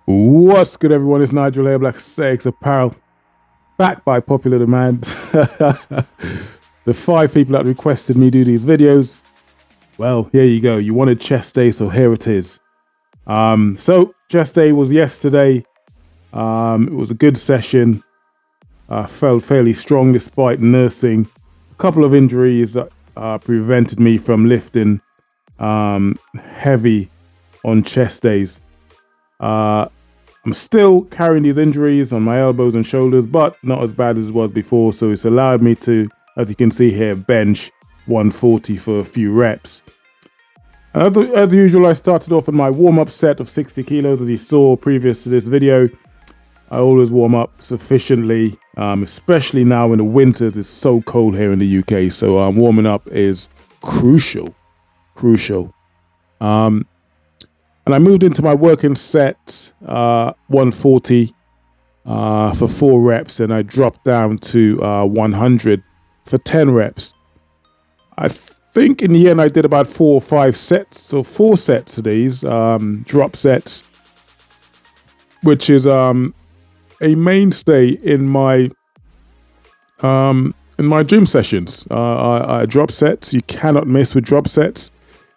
What's good, everyone? It's Nigel here, Black Sex Apparel, back by popular demand. The 5 people that requested me do these videos, well, here you go. You wanted chest day, so here it is. So chest day was yesterday. It was a good session. Felt fairly strong despite nursing a couple of injuries that prevented me from lifting heavy on chest days. I'm still carrying these injuries on my elbows and shoulders, but not as bad as it was before. So it's allowed me to, as you can see here, bench 140 for a few reps. And as usual, I started off with my warm-up set of 60 kilos. As you saw previous to this video, I always warm up sufficiently, especially now in the winters. It's so cold here in the UK. So warming up is crucial. And I moved into my working set, 140 for 4 reps, and I dropped down to 100 for 10 reps. I think in the end I did about 4 or 5 sets, so 4 sets of these drop sets, which is a mainstay in my gym sessions. Drop sets, you cannot miss with drop sets.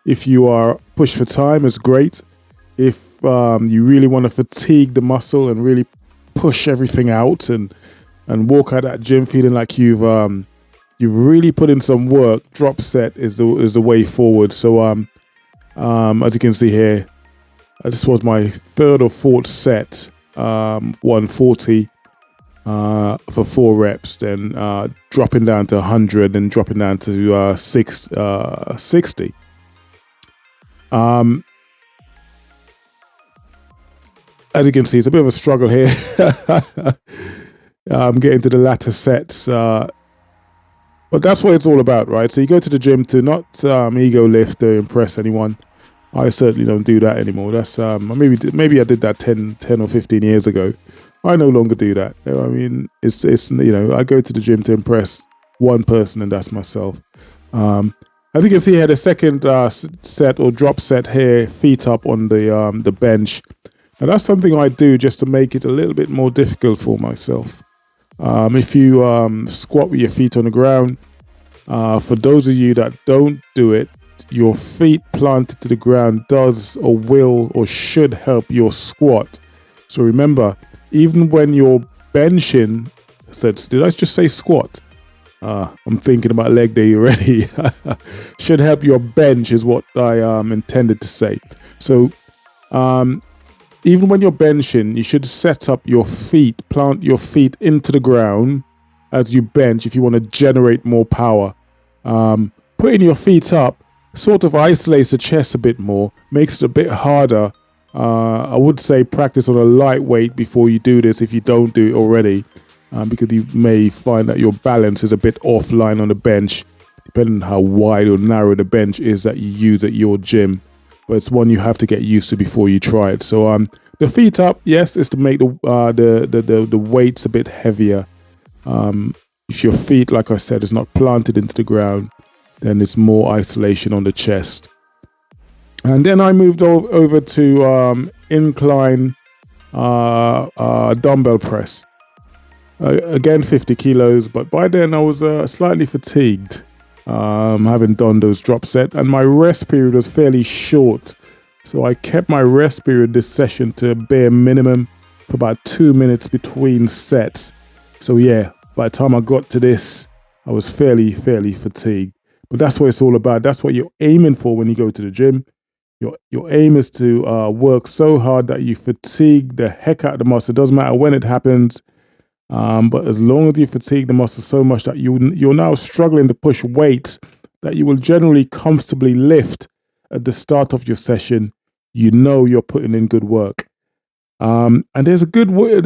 If you are pushed for time, it's great. If you really want to fatigue the muscle and really push everything out and walk out that gym feeling like you've really put in some work, drop set is the way forward. So as you can see here, this was my 3rd or 4th set, 140 for 4 reps, then dropping down to 100 and dropping down to 60. As you can see, it's a bit of a struggle here. I'm getting to the latter sets, but that's what it's all about, right? So you go to the gym to not ego lift or impress anyone. I certainly don't do that anymore. That's maybe I did that 10 or 15 years ago. I no longer do that. I mean, it's I go to the gym to impress one person, and that's myself. As you can see here, the second set or drop set here, feet up on the bench. And that's something I do just to make it a little bit more difficult for myself. If you squat with your feet on the ground, for those of you that don't do it, your feet planted to the ground does or will or should help your squat. So remember, even when you're benching, did I just say squat? I'm thinking about leg day already. Should help your bench is what I intended to say. So even when you're benching, you should set up your feet, plant your feet into the ground as you bench if you want to generate more power. Putting your feet up sort of isolates the chest a bit more, makes it a bit harder. I would say practice on a lightweight before you do this if you don't do it already, because you may find that your balance is a bit offline on the bench, depending on how wide or narrow the bench is that you use at your gym. But it's one you have to get used to before you try it. So the feet up, yes, is to make the weights a bit heavier. If your feet, like I said, is not planted into the ground, then it's more isolation on the chest. And then I moved over to incline dumbbell press. Again, 50 kilos, but by then I was slightly fatigued. Having done those drop set, and my rest period was fairly short, so I kept my rest period this session to a bare minimum for about 2 minutes between sets. So yeah, by the time I got to this, I was fairly fatigued. But that's what it's all about. That's what you're aiming for when you go to the gym. Your aim is to work so hard that you fatigue the heck out of the muscle. It doesn't matter when it happens. But as long as you fatigue the muscle so much that you're now struggling to push weights that you will generally comfortably lift at the start of your session, you know you're putting in good work. And there's a good way.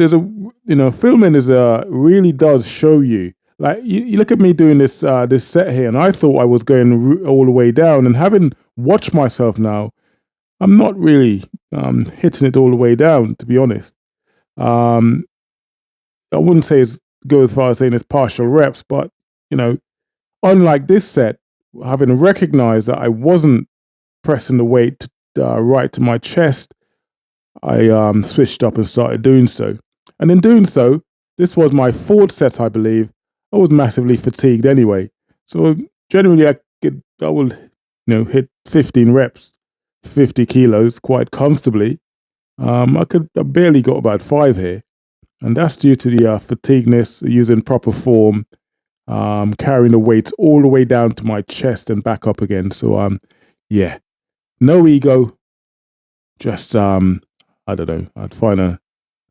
Filming really does show you. Like you look at me doing this set here, and I thought I was going all the way down. And having watched myself now, I'm not really hitting it all the way down, to be honest. I wouldn't say go as far as saying it's partial reps, but unlike this set, having recognized that I wasn't pressing the weight right to my chest, I switched up and started doing so. And in doing so, this was my fourth set, I believe. I was massively fatigued anyway. So generally I would, hit 15 reps, 50 kilos quite comfortably. I barely got about 5 here. And that's due to the fatigueness, using proper form, carrying the weights all the way down to my chest and back up again. So, yeah, no ego, just, I don't know, I'd find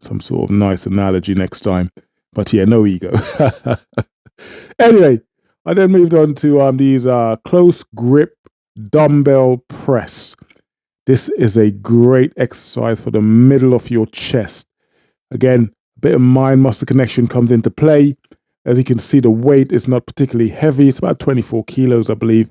some sort of nice analogy next time. But yeah, no ego. Anyway, I then moved on to these close grip dumbbell press. This is a great exercise for the middle of your chest. Again, a bit of mind muscle connection comes into play. As you can see, the weight is not particularly heavy. It's about 24 kilos, I believe,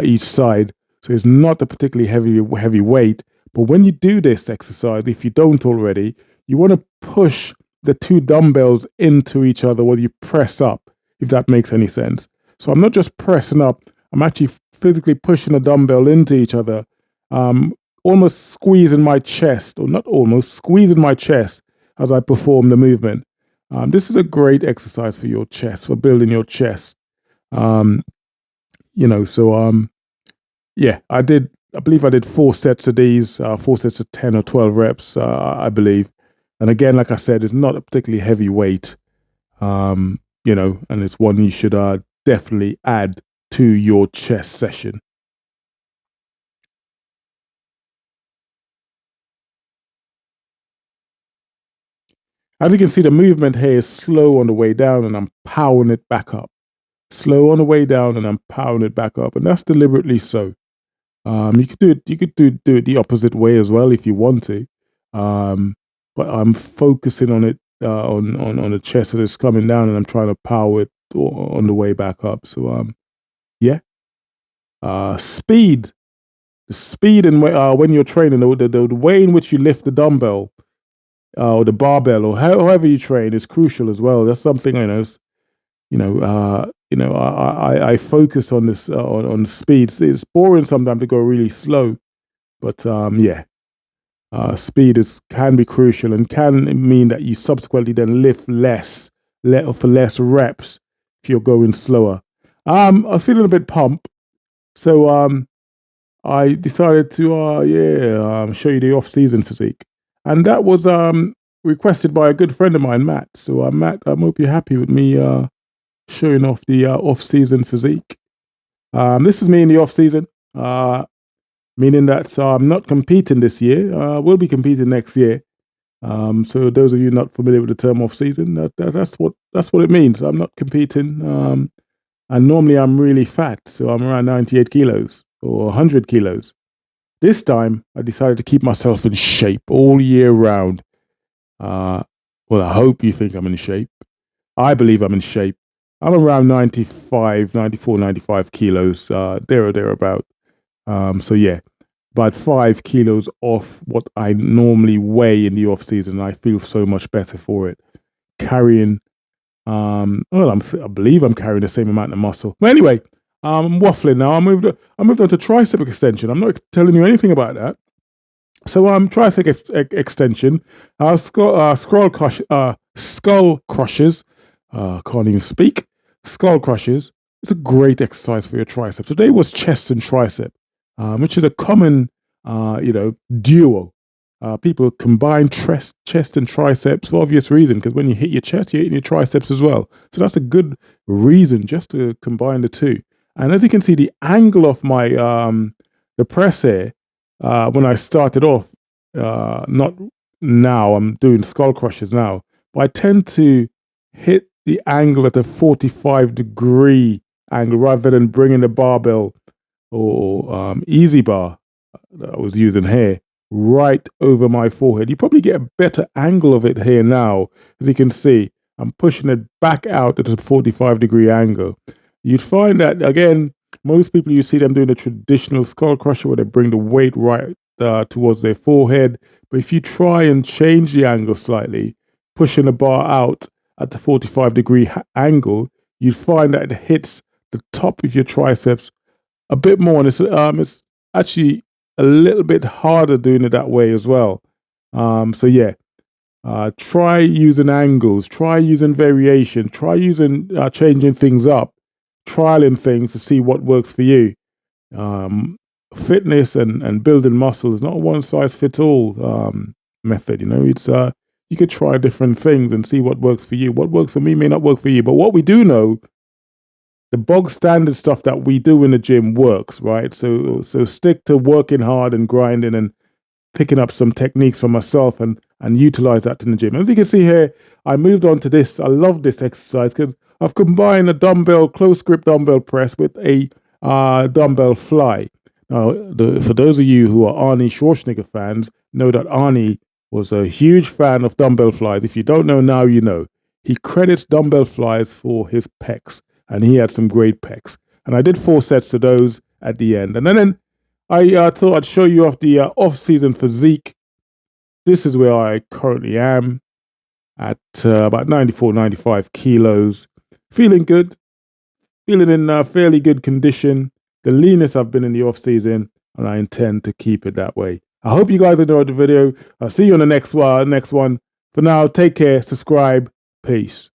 each side. So it's not a particularly heavy weight. But when you do this exercise, if you don't already, you want to push the two dumbbells into each other while you press up, if that makes any sense. So I'm not just pressing up, I'm actually physically pushing a dumbbell into each other, almost squeezing my chest, or not almost, squeezing my chest as I perform the movement. This is a great exercise for your chest, for building your chest. Yeah, I believe I did 4 sets of these, 4 sets of 10 or 12 reps, I believe. And again, like I said, it's not a particularly heavy weight, and it's one you should definitely add to your chest session. As you can see, the movement here is slow on the way down and I'm powering it back up. Slow on the way down and I'm powering it back up. And that's deliberately so. You could do it the opposite way as well if you want to. But I'm focusing on it, on the chest that is coming down, and I'm trying to power it on the way back up. So yeah. Speed. The speed and when you're training, the way in which you lift the dumbbell, or the barbell, or however you train, is crucial as well. That's something I know. I focus on this, on speed. It's boring sometimes to go really slow, but yeah, speed can be crucial and can mean that you subsequently then lift less, for less reps if you're going slower. I was feeling a bit pumped, so I decided to show you the off-season physique, and that was requested by a good friend of mine, Matt. So Matt, I hope you're happy with me showing off the off-season physique. This is me in the off-season, meaning that I'm not competing this year. We'll be competing next year. So those of you not familiar with the term off-season, that's what it means. I'm not competing, and normally I'm really fat, so I'm around 98 kilos or 100 kilos. This time, I decided to keep myself in shape all year round. Well, I hope you think I'm in shape. I believe I'm in shape. I'm around 95, 94, 95 kilos, there or thereabout. So yeah, about 5 kilos off what I normally weigh in the off season. I feel so much better for it. Carrying, I believe I'm carrying the same amount of muscle. But anyway, I'm waffling now. I moved on to tricep extension. I'm not telling you anything about that. So tricep extension, skull crushers. Can't even speak. Skull crushers. It's a great exercise for your triceps. Today was chest and tricep, which is a common, duo. People combine chest and triceps for obvious reason, because when you hit your chest, you're hitting your triceps as well. So that's a good reason just to combine the two. And as you can see, the angle of my the press here, when I started off, not now, I'm doing skull crushers now, but I tend to hit the angle at a 45-degree angle rather than bringing the barbell or easy bar that I was using here right over my forehead. You probably get a better angle of it here now. As you can see, I'm pushing it back out at a 45-degree angle. You'd find that, again, most people, you see them doing the traditional skull crusher where they bring the weight right towards their forehead. But if you try and change the angle slightly, pushing the bar out at the 45-degree angle, you'd find that it hits the top of your triceps a bit more. And it's actually a little bit harder doing it that way as well. So yeah, try using angles, try using variation, try using changing things up, trialing things to see what works for you. Fitness and building muscle is not a one size fits all method. You know, it's you could try different things and see what works for you. What works for me may not work for you. But what we do know, the bog standard stuff that we do in the gym works, right? So stick to working hard and grinding and picking up some techniques for myself and utilize that in the gym. As you can see here, I moved on to this. I love this exercise because I've combined a dumbbell, close grip dumbbell press with a dumbbell fly. Now, for those of you who are Arnie Schwarzenegger fans, know that Arnie was a huge fan of dumbbell flies. If you don't know now, you know. He credits dumbbell flies for his pecs, and he had some great pecs. And I did 4 sets of those at the end. And then I thought I'd show you off the off-season physique. This is where I currently am at about 94, 95 kilos. Feeling good, feeling in fairly good condition. The leanest I've been in the off-season, and I intend to keep it that way. I hope you guys enjoyed the video. I'll see you on the next one. For now, take care, subscribe, peace.